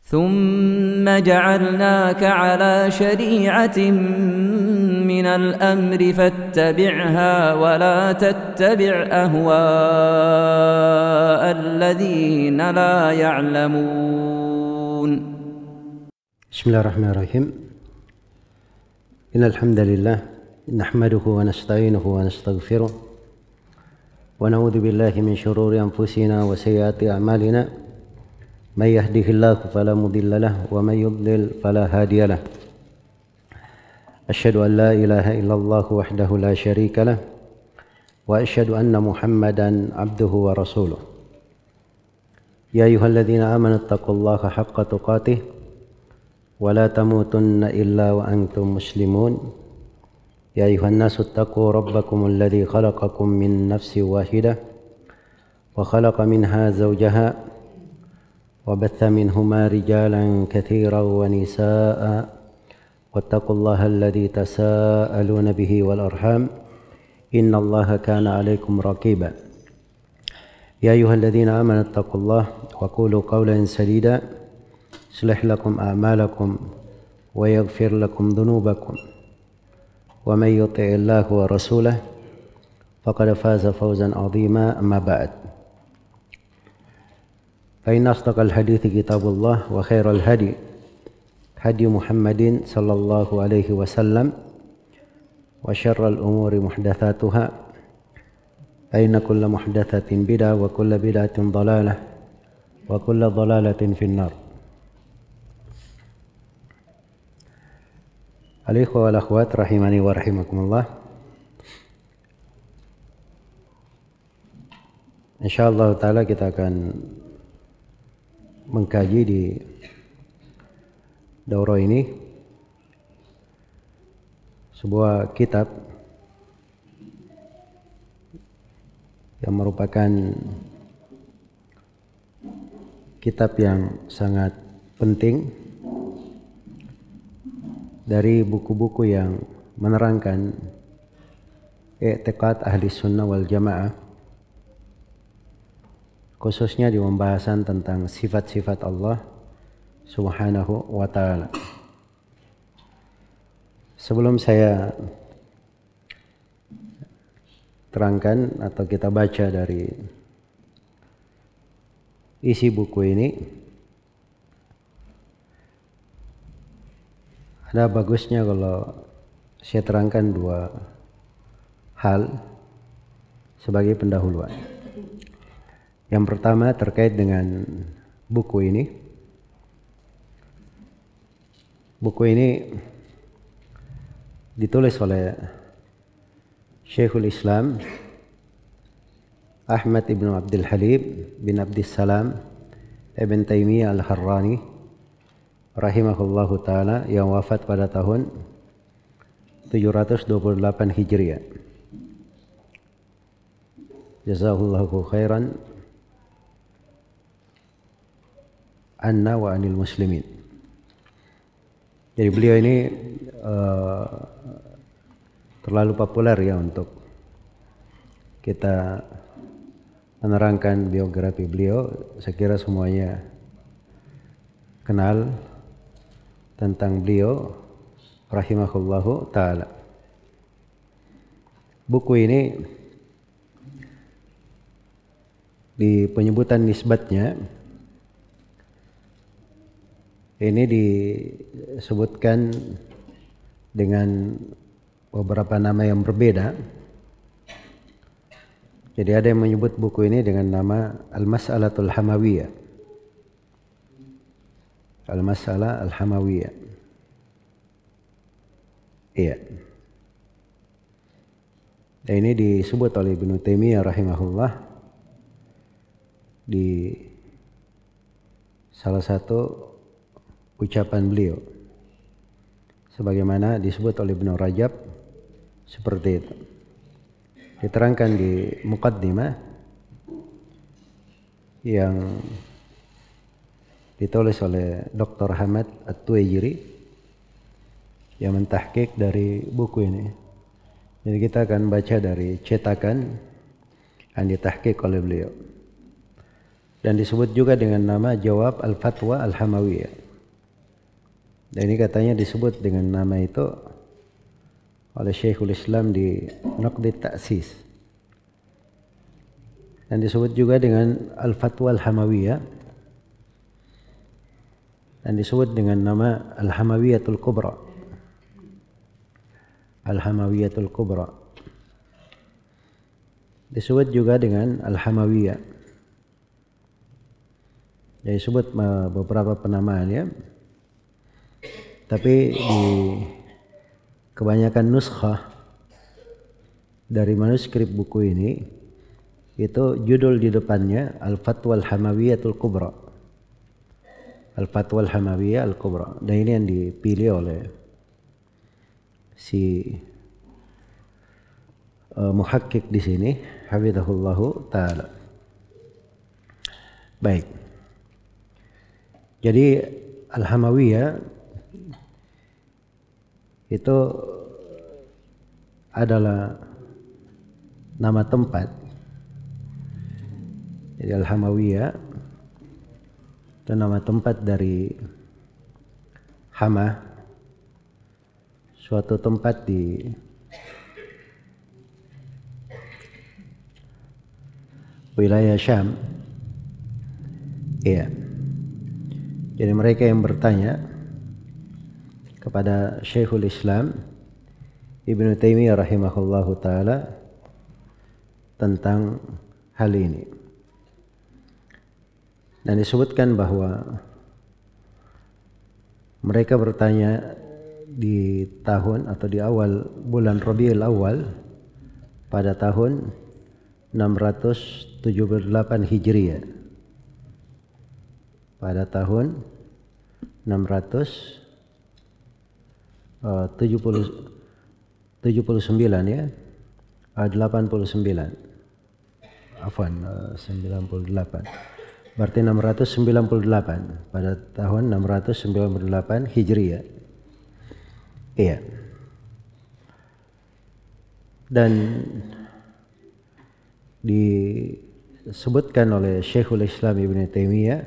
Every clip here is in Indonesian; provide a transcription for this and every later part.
ثم جعلناك على شريعة من الأمر فاتبعها ولا تتبع أهواء الذين لا يعلمون. بسم الله الرحمن الرحيم. إن الحمد لله نحمده ونستعينه ونستغفره ونعوذ بالله من شرور أنفسنا وسيئات أعمالنا. من يهده الله فلا مضل له ومن يضلل فلا هادي له. أشهد أن لا إله إلا الله وحده لا شريك له وأشهد أن محمدا عبده ورسوله. يا أيها الذين آمنوا اتقوا الله حق تقاته ولا تموتن إلا وأنتم مسلمون. يا أيها الناس اتقوا ربكم الذي خلقكم من نفس واحدة وخلق منها زوجها وبث منهما رجالا كثيرا ونساء واتقوا الله الذي تساءلون به والأرحام إن الله كان عليكم رقيبا. يا أيها الذين آمنوا اتقوا الله وقولوا قولا سديدا يصلح لكم أعمالكم ويغفر لكم ذنوبكم ومن يطع الله ورسوله فقد فاز فوزا عظيما. أما بعد، فإن أصدق الحديث كتاب الله وخير الهدي هدي محمد صلى الله عليه وسلم وشر الأمور محدثاتها فإن كل محدثة بدعة وكل بدعة ضلالة وكل ضلالة في النار. Al-ikhwa wal akhwat rahimani wa rahimakumullah. Insyaallah taala kita akan mengkaji di daurah ini sebuah kitab yang merupakan kitab yang sangat penting dari buku-buku yang menerangkan i'tiqad ahli sunnah wal jamaah, khususnya di pembahasan tentang sifat-sifat Allah Subhanahu wa ta'ala. Sebelum saya terangkan atau kita baca dari isi buku ini, ada bagusnya kalau saya terangkan dua hal sebagai pendahuluan. Yang pertama terkait dengan buku ini. Buku ini ditulis oleh Syekhul Islam Ahmad ibn Abdul Halim bin Abdissalam Ibn Taimiyah Al-Harrani rahimahullahu ta'ala, yang wafat pada tahun 728 Hijriah. Jazakallahu khairan anna wa anil muslimin. Jadi beliau ini terlalu populer ya untuk kita menerangkan biografi beliau. Saya kira semuanya kenal tentang beliau rahimahullahu ta'ala. Buku ini di penyebutan nisbatnya ini disebutkan dengan beberapa nama yang berbeda. Jadi ada yang menyebut buku ini dengan nama Al-Mas'alatul Hamawiyah. Al-Mas'alah Al-Hamawiyah. Iya. Dan ini disebut oleh Ibnu Taimiyah rahimahullah di salah satu ucapan beliau, sebagaimana disebut oleh Ibnu Rajab seperti itu. Diterangkan di muqaddimah yang ditulis oleh Dr. Hamad At-Tuwaijiri yang mentahqiq dari buku ini. Jadi kita akan baca dari cetakan yang ditahqiq oleh beliau. dan disebut juga dengan nama Jawab Al-Fatwa Al-Hamawiyah. Dan ini katanya disebut dengan nama itu oleh Syekhul Islam di Naqd Ta'sis. Dan disebut juga dengan Al-Fatwa Al-Hamawiyah. Dan disebut dengan nama Al-Hamawiyatul Kubra. Al-Hamawiyatul Kubra. Disebut juga dengan Al-Hamawiyah. Jadi disebut beberapa penamaan ya. Tapi di kebanyakan nuskhah dari manuskrip buku ini itu judul di depannya Al-Fatwa Al-Hamawiyatul Kubra. Al-Fatwa Al-Hamawiyah Al-Kubra. Dan ini yang dipilih oleh si muhakkik di sini, hafizahullahu taala. Baik. Jadi Al-Hamawiyah itu adalah nama tempat. Jadi Al-Hamawiyah itu nama tempat dari Hama, suatu tempat di wilayah Syam. Iya. Jadi mereka yang bertanya kepada Syekhul Islam Ibnu Taimiyah rahimahullahu taala tentang hal ini. Dan disebutkan bahwa mereka bertanya di tahun atau di awal bulan Rabiul Awal pada tahun 678 Hijriah. Pada tahun 679 ya, 89. Afwan, 98. Berarti 698 pada tahun 698 Hijriah. Iya. Dan disebutkan oleh Syekhul Islam Ibnu Taimiyah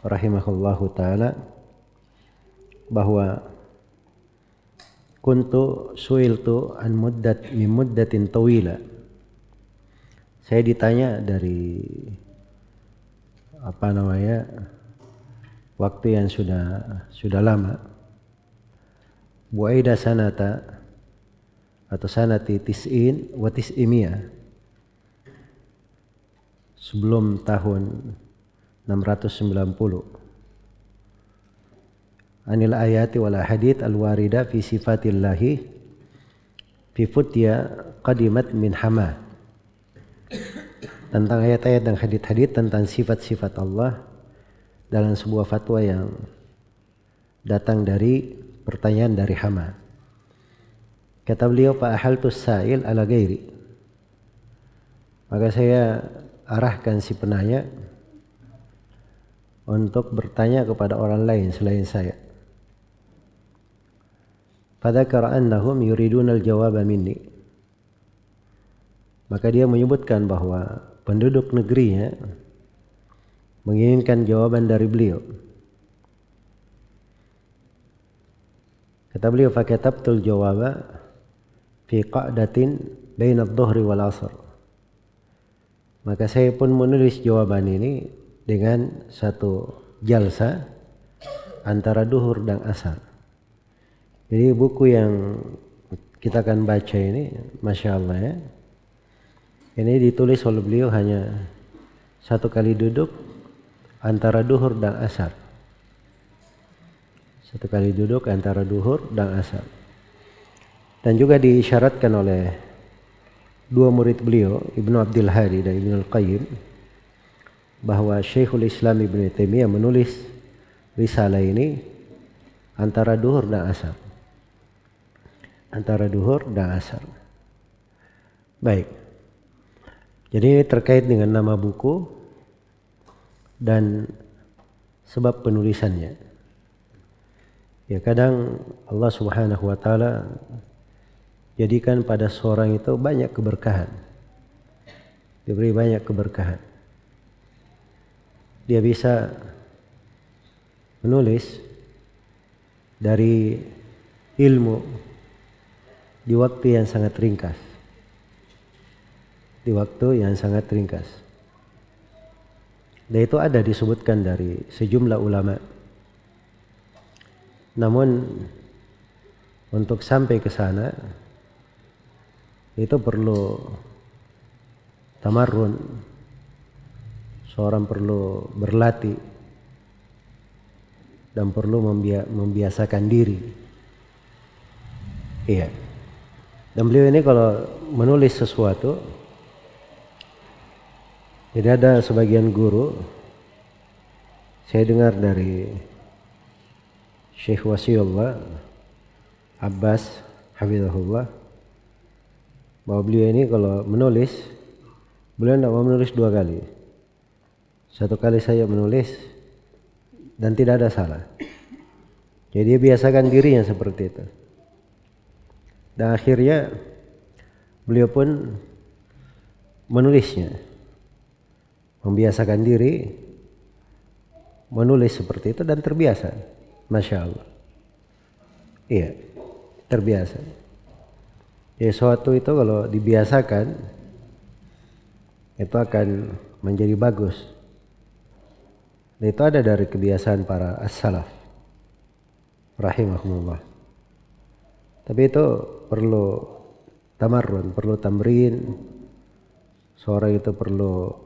rahimahullahu taala bahwa kuntu suiltu an muddatin tawila. Saya ditanya dari waktu yang sudah lama. Buaida sanata atau sanati tis'in wa tis'imiyah, sebelum tahun 690, anil ayati wal hadits al warida fi sifatillahi fi futya qadimat min Hama, tentang ayat-ayat dan hadits-hadits tentang sifat-sifat Allah dalam sebuah fatwa yang datang dari pertanyaan dari Hama. Kata beliau, fa ahaltus sa'il ala ghairi, maka saya arahkan si penanya untuk bertanya kepada orang lain selain saya. Fadzakara annahum yuriduna al-jawaba minni, maka dia menyebutkan bahwa penduduk negerinya menginginkan jawaban dari beliau. Kata beliau, fakatabtul jawaba fi qa'datin baina adh-dhuhri wal 'asr, maka saya pun menulis jawaban ini dengan satu jalsa antara duhur dan asar. Jadi buku yang kita akan baca ini, Masya Allah ya, ini ditulis oleh beliau hanya satu kali duduk antara duhur dan asar. Satu kali duduk antara duhur dan asar. Dan juga diisyaratkan oleh dua murid beliau, Ibnu Abdul Hadi dan Ibnu Al-Qayyim, bahwa Syekhul Islam Ibnu Taimiyah menulis risalah ini antara duhur dan asar. Antara duhur dan asar. Baik. Jadi terkait dengan nama buku dan sebab penulisannya. Ya, kadang Allah Subhanahu wa taala jadikan pada seorang itu banyak keberkahan. Diberi banyak keberkahan. dia bisa menulis dari ilmu di waktu yang sangat ringkas. Di waktu yang sangat ringkas. Dan itu ada disebutkan dari sejumlah ulama. Namun untuk sampai ke sana itu perlu tamarrun. Seorang perlu berlatih dan perlu membiasakan diri. Iya. Dan beliau ini kalau menulis sesuatu, jadi ada sebagian guru, saya dengar dari Syekh Wasiullah Abbas Hafizahullah, bahwa beliau ini kalau menulis, beliau tidak mau menulis 2 kali. 1 kali saya menulis dan tidak ada salah. Jadi dia biasakan dirinya seperti itu. Dan akhirnya beliau pun menulisnya, membiasakan diri menulis seperti itu dan terbiasa. Masya Allah. Iya, terbiasa. Ya, sesuatu itu kalau dibiasakan itu akan menjadi bagus. Dan itu ada dari kebiasaan para as-salaf rahimahumullah. Tapi itu perlu tamarrun, perlu tamrin. Seorang itu perlu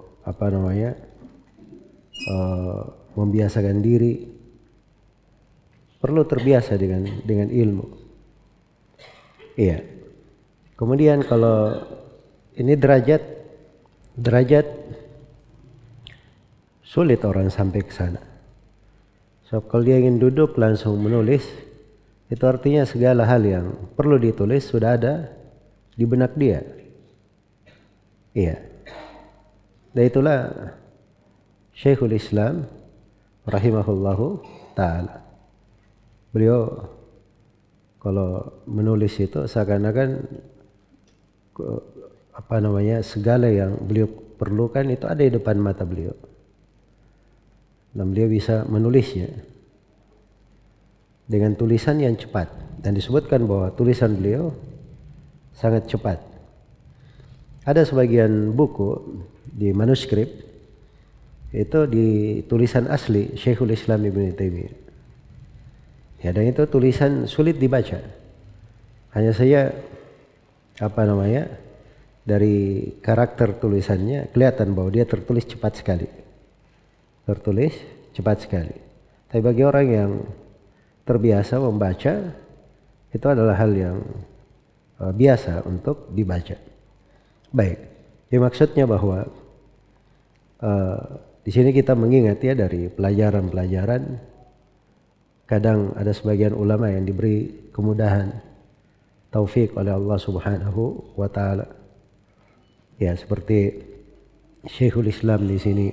membiasakan diri, perlu terbiasa dengan ilmu. Iya. Kemudian kalau ini derajat sulit orang sampai ke sana. So kalau dia ingin duduk langsung menulis, itu artinya segala hal yang perlu ditulis sudah ada di benak dia. Iya. Dan itulah Syekhul Islam rahimahullahu ta'ala. Beliau kalau menulis itu seakan-akan segala yang beliau perlukan itu ada di depan mata beliau. Dan beliau bisa menulisnya dengan tulisan yang cepat. Dan disebutkan bahwa tulisan beliau sangat cepat. Ada sebagian buku di manuskrip itu di tulisan asli Syekhul Islam Ibn Taimiyah. Ya, dan itu tulisan sulit dibaca. Hanya saya dari karakter tulisannya kelihatan bahwa dia tertulis cepat sekali. Tapi bagi orang yang terbiasa membaca, itu adalah hal yang biasa untuk dibaca. Baik, ya maksudnya bahwa di sini kita mengingat ya dari pelajaran-pelajaran. Kadang ada sebagian ulama yang diberi kemudahan, taufik oleh Allah Subhanahu wa taala. Ya, seperti Syekhul Islam di sini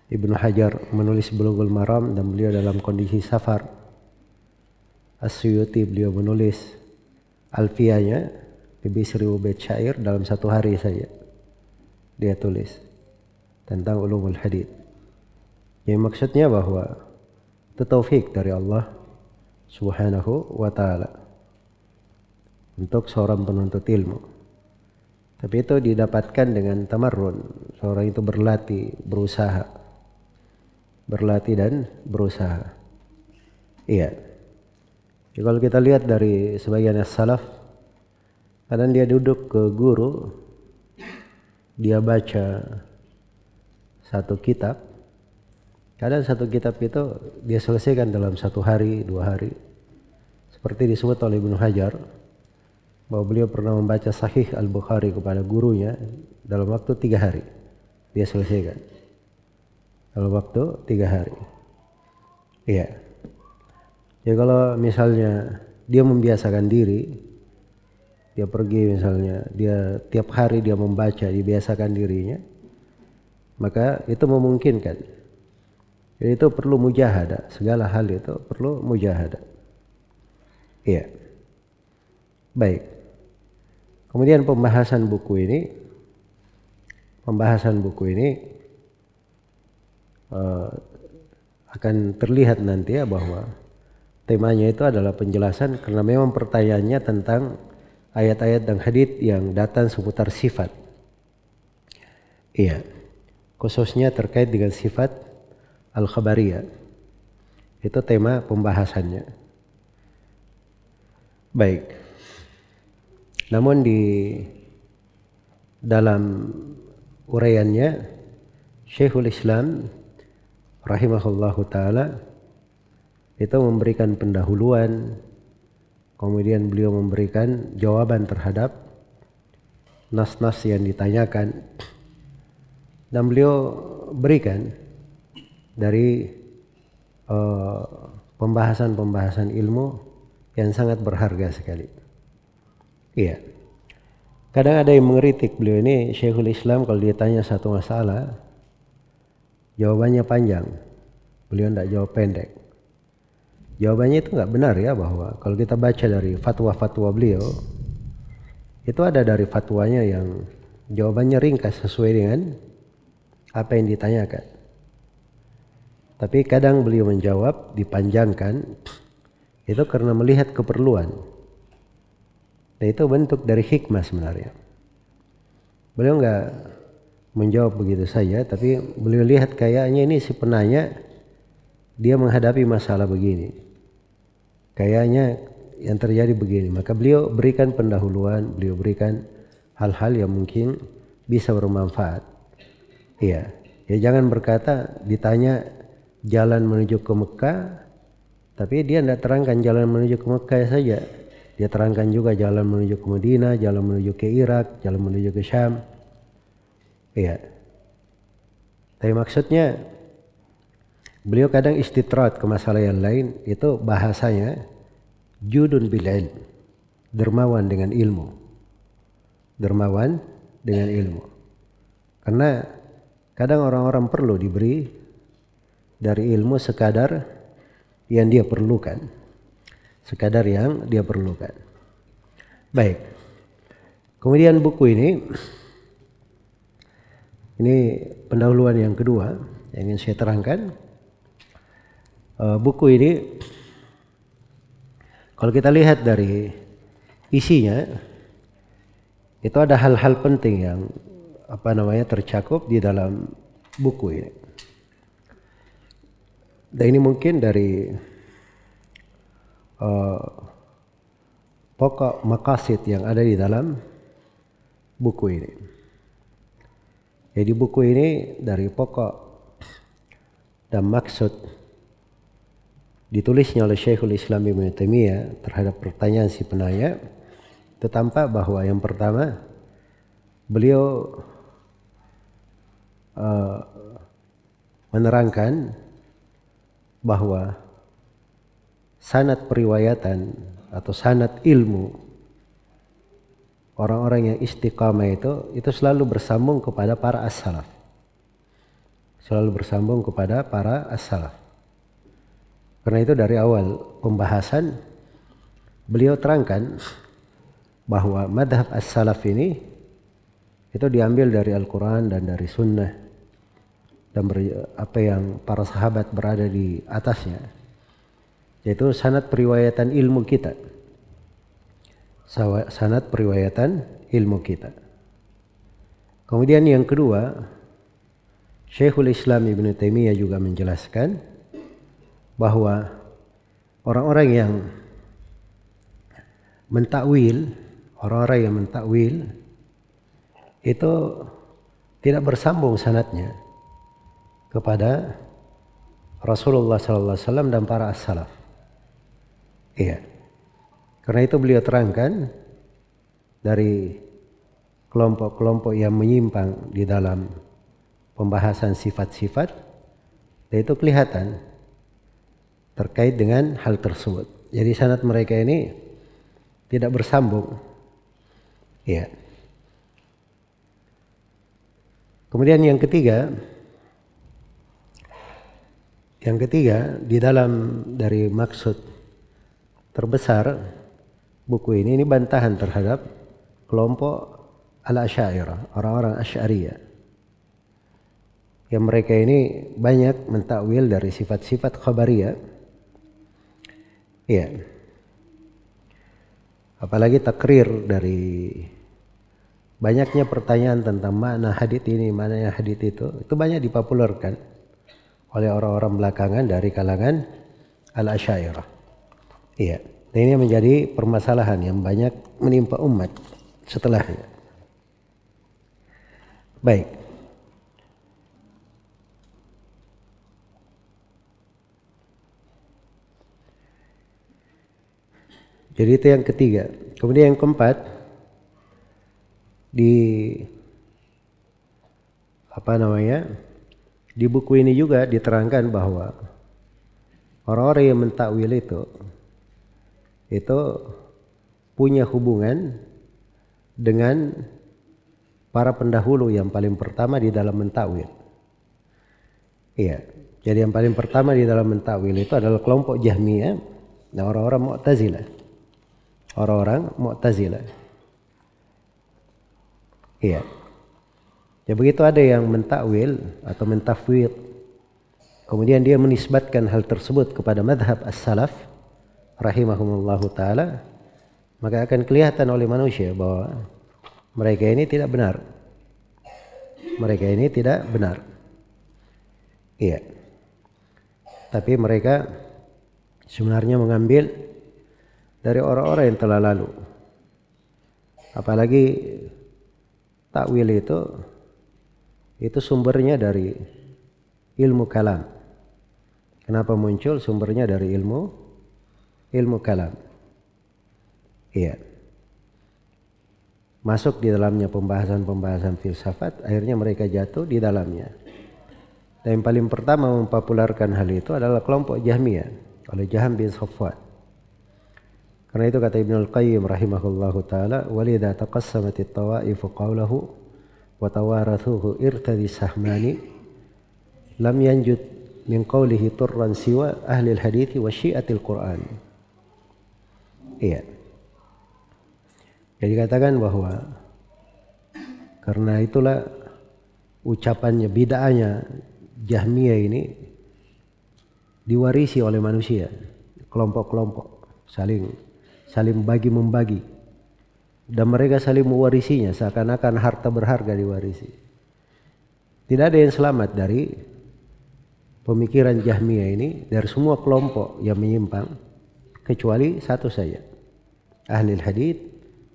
Ibnu Hajar menulis Bulughul Maram dan beliau dalam kondisi safar. As-Suyuti beliau menulis Alfiyahnya lebih 1000 bait syair dalam 1 hari saja. Dia tulis tentang ulumul hadits. Yang maksudnya bahwa itu taufik dari Allah Subhanahu wa taala untuk seorang penuntut ilmu. Tapi itu didapatkan dengan tamarrun. Seorang itu berlatih dan berusaha. Iya. Jadi kalau kita lihat dari sebagian as-salaf, kadang dia duduk ke guru, dia baca satu kitab. Kadang satu kitab itu dia selesaikan dalam 1 hari, 2 hari. Seperti disebut oleh Ibnu Hajar, bahwa beliau pernah membaca Sahih Al-Bukhari kepada gurunya dalam waktu 3 hari. Dia selesaikan. Dalam waktu 3 hari. Iya. Ya kalau misalnya dia membiasakan diri, dia pergi misalnya, dia tiap hari dia membaca, dibiasakan dirinya, maka itu memungkinkan. Jadi itu perlu mujahadah, segala hal itu perlu mujahadah. Iya. Baik. Kemudian pembahasan buku ini akan terlihat nanti ya bahwa temanya itu adalah penjelasan, karena memang pertanyaannya tentang ayat-ayat dan hadits yang datang seputar sifat. Iya, khususnya terkait dengan sifat al-khabariyah. Itu tema pembahasannya. Baik. Namun di dalam uraiannya Syekhul Islam rahimahullahu taala itu memberikan pendahuluan, kemudian beliau memberikan jawaban terhadap nas-nas yang ditanyakan, dan beliau berikan dari pembahasan-pembahasan ilmu yang sangat berharga sekali. Iya. Kadang ada yang mengkritik beliau ini, Syekhul Islam, kalau dia tanya satu masalah, jawabannya panjang. Beliau tidak jawab pendek. Jawabannya itu nggak benar ya, bahwa kalau kita baca dari fatwa-fatwa beliau, itu ada dari fatwanya yang jawabannya ringkas sesuai dengan apa yang ditanyakan. Tapi kadang beliau menjawab dipanjangkan, itu karena melihat keperluan. Dan itu bentuk dari hikmah sebenarnya. Beliau nggak menjawab begitu saja, tapi beliau lihat kayaknya ini si penanya dia menghadapi masalah begini, kayaknya yang terjadi begini, maka beliau berikan pendahuluan, beliau berikan hal-hal yang mungkin bisa bermanfaat. Iya, ya jangan berkata ditanya jalan menuju ke Mekah, tapi dia tidak terangkan jalan menuju ke Mekah saja. Dia terangkan juga jalan menuju ke Madinah, jalan menuju ke Irak, jalan menuju ke Syam. Iya. Tapi maksudnya beliau kadang istitrat ke masalah yang lain, itu bahasanya judun bil ilm, dermawan dengan ilmu. Dermawan dengan ilmu. Karena kadang orang-orang perlu diberi dari ilmu sekadar yang dia perlukan. Sekadar yang dia perlukan. Baik. Kemudian buku ini pendahuluan yang kedua yang ingin saya terangkan. Buku ini kalau kita lihat dari isinya, itu ada hal-hal penting yang tercakup di dalam buku ini. Dan ini mungkin dari pokok maqasid yang ada di dalam buku ini. Jadi buku ini dari pokok dan maksud ditulisnya oleh Syekhul Islam Ibnu Taimiyah terhadap pertanyaan si penanya, itu tampak bahwa yang pertama beliau menerangkan bahwa sanad periwayatan atau sanad ilmu orang-orang yang istiqamah itu selalu bersambung kepada para as-salaf. Selalu bersambung kepada para as-salaf. Karena itu dari awal pembahasan beliau terangkan bahwa madhab as-salaf ini itu diambil dari Al-Quran dan dari Sunnah dan apa yang para sahabat berada di atasnya. Yaitu sanad periwayatan ilmu kita. Sanad periwayatan ilmu kita. Kemudian yang kedua, Syekhul Islam Ibnu Taimiyah juga menjelaskan bahwa orang-orang yang mentakwil, itu tidak bersambung sanadnya kepada Rasulullah SAW dan para as-salaf. Iya. Karena itu beliau terangkan dari kelompok-kelompok yang menyimpang di dalam pembahasan sifat-sifat, dan itu kelihatan terkait dengan hal tersebut. Jadi sanad mereka ini tidak bersambung. Iya. Kemudian yang ketiga di dalam dari maksud terbesar buku ini bantahan terhadap kelompok al-Asy'ariyah, orang-orang Asy'ariyah. yang mereka ini banyak mentakwil dari sifat-sifat khabariyah. Iya. Apalagi takrir dari banyaknya pertanyaan tentang makna hadits ini, makna hadits itu banyak dipopulerkan oleh orang-orang belakangan dari kalangan al-Asy'ariyah. Iya. Dan ini menjadi permasalahan yang banyak menimpa umat setelahnya. Baik. Jadi itu yang ketiga. Kemudian yang keempat, di buku ini juga diterangkan bahwa orang-orang yang mentakwil itu punya hubungan dengan para pendahulu yang paling pertama di dalam mentakwil. Iya. Jadi yang paling pertama di dalam mentakwil itu adalah kelompok Jahmiyah dan orang-orang Mu'tazilah. Orang-orang Mu'tazilah. Iya. Ya begitu ada yang mentakwil atau mentafwid, kemudian dia menisbatkan hal tersebut kepada madhab as-salaf rahimahumullahu ta'ala, maka akan kelihatan oleh manusia bahwa mereka ini tidak benar. Mereka ini tidak benar. Iya. Tapi mereka sebenarnya mengambil dari orang-orang yang telah lalu. Apalagi takwil itu sumbernya dari ilmu kalam. Kenapa muncul? Sumbernya dari ilmu kalam. Iya. Masuk di dalamnya pembahasan-pembahasan filsafat, akhirnya mereka jatuh di dalamnya. Dan yang paling pertama mempopulerkan hal itu adalah kelompok Jahmiyah oleh Jahm bin Safwan. Karena itu kata Ibnul Qayyim rahimahullahu ta'ala, walidha taqassamatit tawa'ifu qawlahu wa tawarathuhu irtadi sahmani lam yanjud min qawlihi turran siwa ahli al-hadithi wa syi'atil Qur'an. Iya. Jadi katakan bahwa karena itulah ucapannya, bid'ahnya Jahmiyah ini diwarisi oleh manusia, kelompok-kelompok saling bagi-membagi, dan mereka saling mewarisinya seakan-akan harta berharga diwarisi. Tidak ada yang selamat dari pemikiran Jahmiyah ini, dari semua kelompok yang menyimpang, kecuali satu saja, ahlul hadits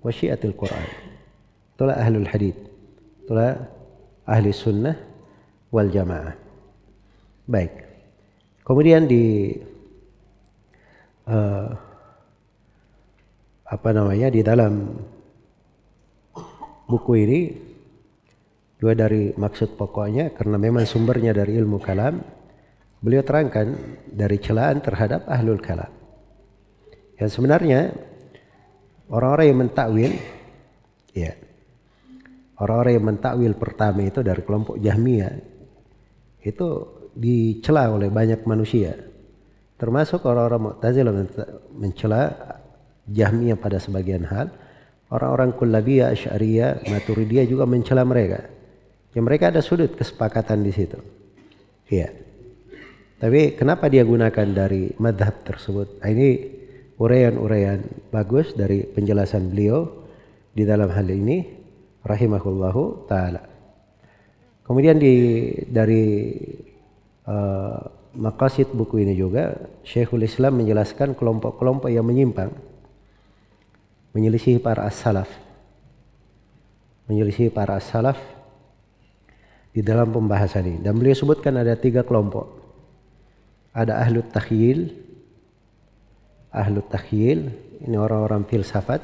wa syi'atil Qur'an. Itulah ahlul hadits, itulah ahli sunnah wal jamaah. Baik. Kemudian di di dalam buku ini juga dari maksud pokoknya, karena memang sumbernya dari ilmu kalam, beliau terangkan dari celaan terhadap ahlul kalam. Yang sebenarnya orang-orang yang mentakwil, ya, orang-orang yang mentakwil pertama itu dari kelompok Jahmiyah itu dicela oleh banyak manusia, termasuk orang-orang Mu'tazilah mencela Jahmiyah pada sebagian hal. Orang-orang Kullabiyah, Asy'ariyah, Maturidiyah juga mencela mereka. Ya, mereka ada sudut kesepakatan di situ. Iya. Tapi kenapa dia gunakan dari madhab tersebut? Nah, ini uraian-uraian bagus dari penjelasan beliau di dalam hal ini rahimahullahu ta'ala. Kemudian dari maqasid buku ini juga Syekhul Islam menjelaskan kelompok-kelompok yang menyimpang, menyelisih para as-salaf, di dalam pembahasan ini. Dan beliau sebutkan ada 3 kelompok. Ada ahlut takhyil, ini orang-orang filsafat.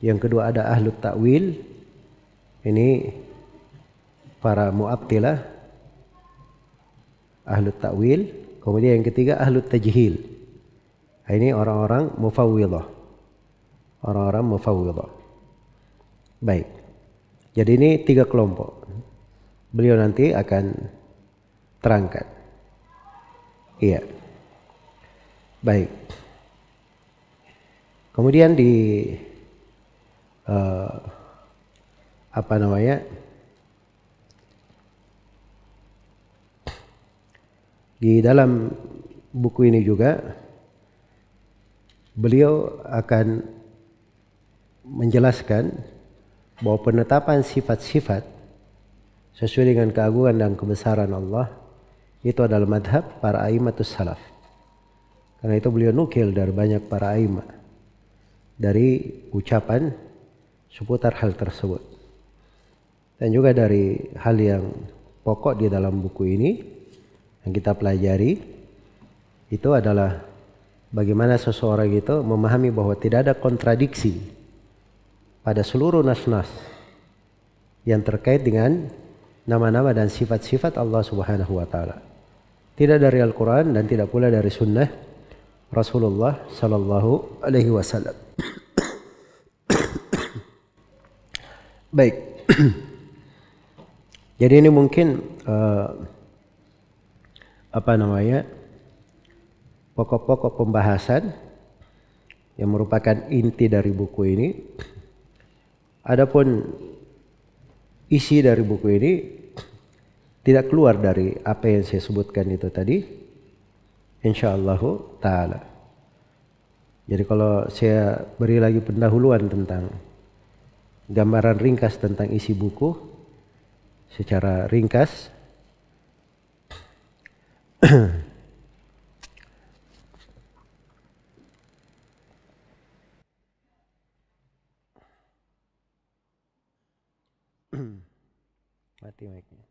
Yang kedua ada ahlut ta'wil, ini para mu'attilah, ahlut ta'wil. Kemudian yang ketiga ahlut tajhil, ini orang-orang mufawwidah. Baik. Jadi ini 3 kelompok. Beliau nanti akan terangkan. Iya. Baik. Kemudian di Di dalam buku ini juga beliau akan menjelaskan bahwa penetapan sifat-sifat sesuai dengan keagungan dan kebesaran Allah itu adalah madhab para a'immatus salaf. Karena itu beliau nukil dari banyak para a'imah dari ucapan seputar hal tersebut. Dan juga dari hal yang pokok di dalam buku ini yang kita pelajari itu adalah bagaimana seseorang itu memahami bahwa tidak ada kontradiksi pada seluruh nas-nas yang terkait dengan nama-nama dan sifat-sifat Allah Subhanahu wa taala. Tidak dari Al-Qur'an dan tidak pula dari sunnah Rasulullah sallallahu alaihi wasallam. Baik. Jadi ini mungkin pokok-pokok pembahasan yang merupakan inti dari buku ini. Adapun isi dari buku ini tidak keluar dari apa yang saya sebutkan itu tadi, insyaallah taala. Jadi kalau saya beri lagi pendahuluan tentang gambaran ringkas tentang isi buku secara ringkas, mati mic-nya.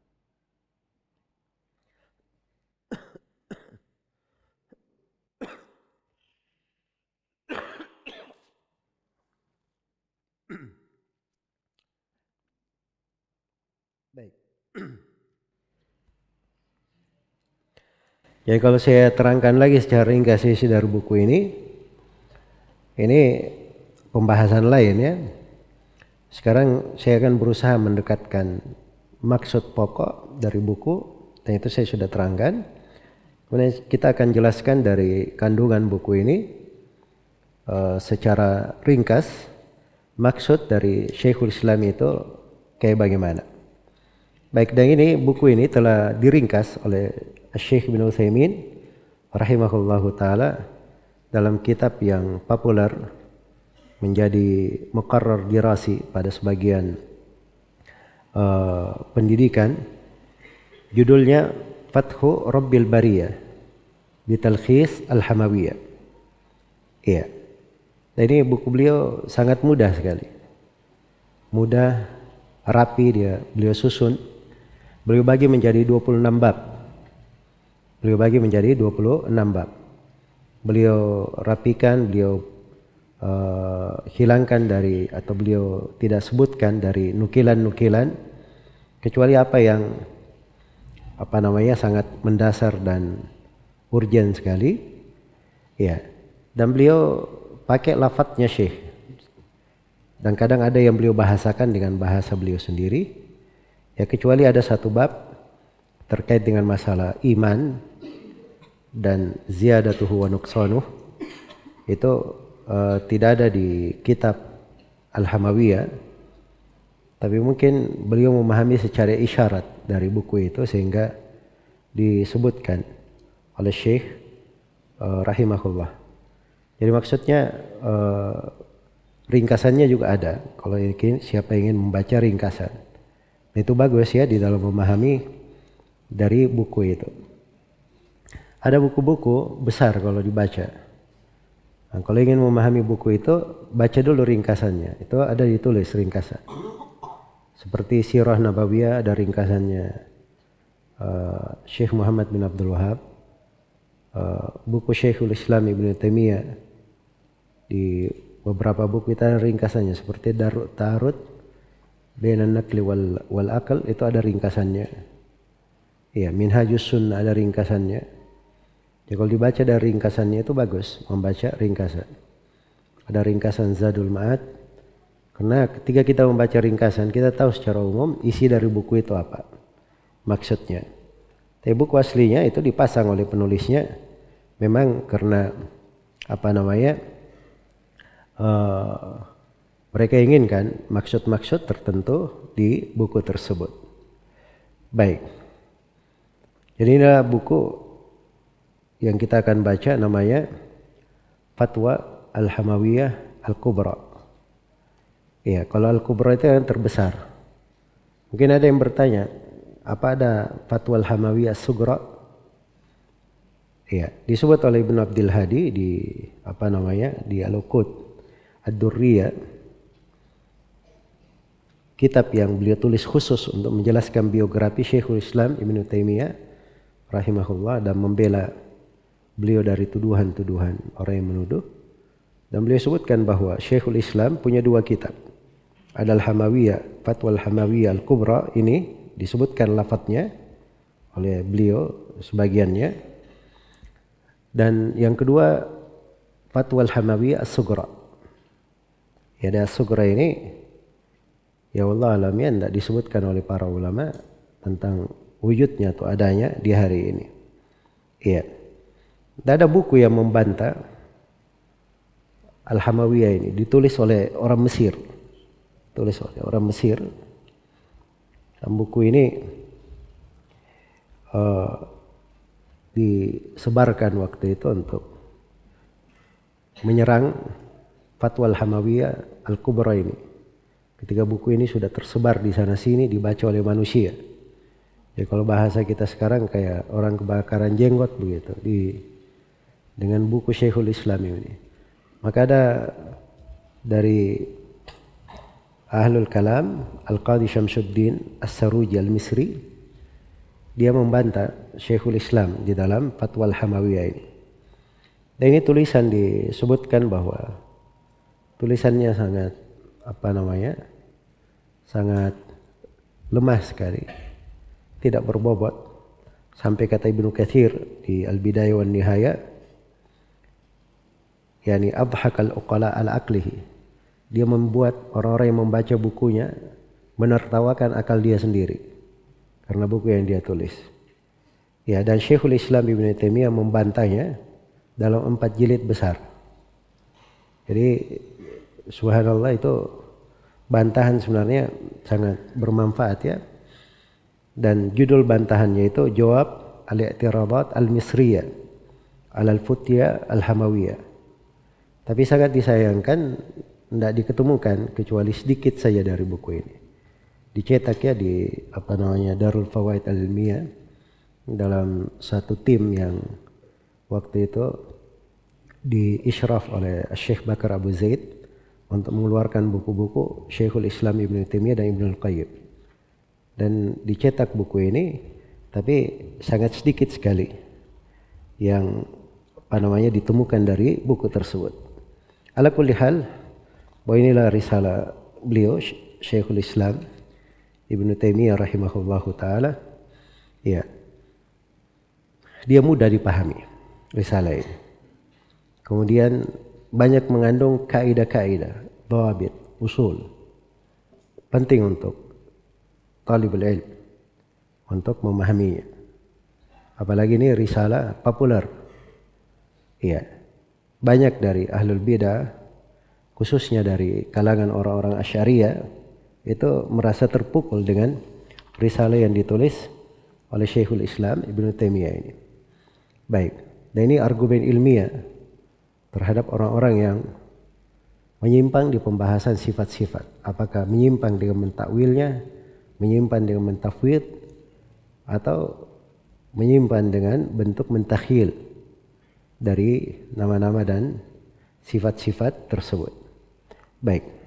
Baik. Jadi kalau saya terangkan lagi secara ringkas isi dari buku ini pembahasan lain ya. Sekarang saya akan berusaha mendekatkan maksud pokok dari buku, dan itu saya sudah terangkan. Kemudian kita akan jelaskan dari kandungan buku ini secara ringkas maksud dari Syekhul Islam itu kayak bagaimana. Baik, dan ini buku ini telah diringkas oleh Syekh bin Utsaimin rahimahullahu taala dalam kitab yang populer menjadi muqarrar dirasi pada sebagian pendidikan. Judulnya Fathu Rabbil Bariyah Bitalkhis Al-Hamawiyah. Iya. Dan ini buku beliau sangat mudah sekali. Mudah, rapi beliau susun. Beliau bagi menjadi 26 bab. Beliau rapikan, beliau hilangkan dari atau beliau tidak sebutkan dari nukilan-nukilan kecuali apa yang sangat mendasar dan urgen sekali. Ya. Dan beliau pakai lafadznya Syekh. Dan kadang ada yang beliau bahasakan dengan bahasa beliau sendiri. Ya, kecuali ada satu bab terkait dengan masalah iman dan ziyadatuhu wa nuqsanuh, itu tidak ada di kitab Al-Hamawiyah, tapi mungkin beliau memahami secara isyarat dari buku itu sehingga disebutkan oleh Syekh rahimahullah. Jadi maksudnya ringkasannya juga ada kalau siapa ingin membaca ringkasan. Itu bagus ya di dalam memahami dari buku itu. Ada buku-buku besar kalau dibaca. Nah, kalau ingin memahami buku itu, baca dulu ringkasannya. Itu ada ditulis ringkasan. Seperti Sirah Nabawiyah ada ringkasannya Syekh Muhammad bin Abdul Wahab. Buku Syekhul Islam Ibn Taimiyah, di beberapa buku itu ada ringkasannya. Seperti Darut Ta'arud Bainan Naqli wal Aql, itu ada ringkasannya. Iya, Minhajus Sunnah ada ringkasannya. Jadi kalau dibaca dari ringkasannya itu bagus membaca ringkasan. Ada ringkasan Zadul Ma'ad. Karena ketika kita membaca ringkasan, kita tahu secara umum isi dari buku itu apa, maksudnya. Tapi buku aslinya itu dipasang oleh penulisnya memang karena mereka inginkan maksud-maksud tertentu di buku tersebut. Baik. Jadi inilah buku yang kita akan baca namanya Fatwa Al-Hamawiyah Al-Kubra. Ya, kalau Al-Kubra itu yang terbesar. Mungkin ada yang bertanya, apa ada Fatwa Al-Hamawiyah As-Sugra? Ya, disebut oleh Ibn Abdul Hadi di di Al-Uqud Ad-Durriyah, kitab yang beliau tulis khusus untuk menjelaskan biografi Syekhul Islam Ibn Taimiyah rahimahullah dan membela beliau dari tuduhan-tuduhan orang yang menuduh. Dan beliau sebutkan bahwa Syekhul Islam punya dua kitab. Ada Al-Hamawiyah, Fatwa Al-Hamawiyah Al-Kubra, ini disebutkan lafadznya oleh beliau sebagiannya. Dan yang kedua Fatwa Al-Hamawiyah As-Sugra. Ya, ada As-Sugra ini ya Allah alamnya tidak disebutkan oleh para ulama tentang wujudnya atau adanya di hari ini. Iya. Tidak ada buku yang membantah Al-Hamawiyah ini, ditulis oleh orang Mesir. Tulis oleh orang Mesir. Dan buku ini disebarkan waktu itu untuk menyerang Fatwa Al-Hamawiyah Al-Kubra ini. Ketika buku ini sudah tersebar di sana sini, dibaca oleh manusia. Ya, kalau bahasa kita sekarang kayak orang kebakaran jenggot begitu dengan buku Syekhul Islam ini. Maka ada dari Ahlul Kalam Al-Qadhi Syamsuddin As-Saruji Al-Misri, dia membantah Syekhul Islam di dalam Fatwa Al-Hamawiyah ini. Dan ini tulisan disebutkan bahwa tulisannya sangat sangat lemah sekali, tidak berbobot, sampai kata Ibnu Katsir di Al-Bidayah wan Nihayah, yakni adhakal uqala ala aqlihi, dia membuat orang-orang yang membaca bukunya menertawakan akal dia sendiri karena buku yang dia tulis. Ya, dan Syekhul Islam Ibn Taimiyah membantahnya dalam 4 jilid besar. Jadi subhanallah, itu bantahan sebenarnya sangat bermanfaat ya. Dan judul bantahannya itu Jawab Al-I'tiradat Al-Misriyah Al-Futya Al-Hamawiyah. Tapi sangat disayangkan tidak diketemukan kecuali sedikit saja dari buku ini. Dicetak ya di Darul Fawaid Al-Ilmiyah dalam satu tim yang waktu itu diisyraf oleh Syekh Bakar Abu Zaid untuk mengeluarkan buku-buku Syekhul Islam Ibn Taimiyah dan Ibn Al-Qayyim. Dan dicetak buku ini, tapi sangat sedikit sekali yang ditemukan dari buku tersebut. Ala kulli hal, bahwa inilah risalah beliau Syekhul Islam Ibn Taimiyah rahimahullahu taala. Ya. Dia mudah dipahami risalah ini. Kemudian banyak mengandung kaidah-kaidah, dhawabit, usul. Penting untuk talibul ilm untuk memahaminya. Apalagi ini risalah populer. Iya. Banyak dari ahlul bidah, khususnya dari kalangan orang-orang Asy'ariyah, itu merasa terpukul dengan risalah yang ditulis oleh Syekhul Islam Ibn Taimiyah ini. Baik. Dan ini argumen ilmiah terhadap orang-orang yang menyimpang di pembahasan sifat-sifat. Apakah menyimpang dengan mentakwilnya, menyimpan dengan mentafwid, atau menyimpan dengan bentuk mentakhil dari nama-nama dan sifat-sifat tersebut. Baik.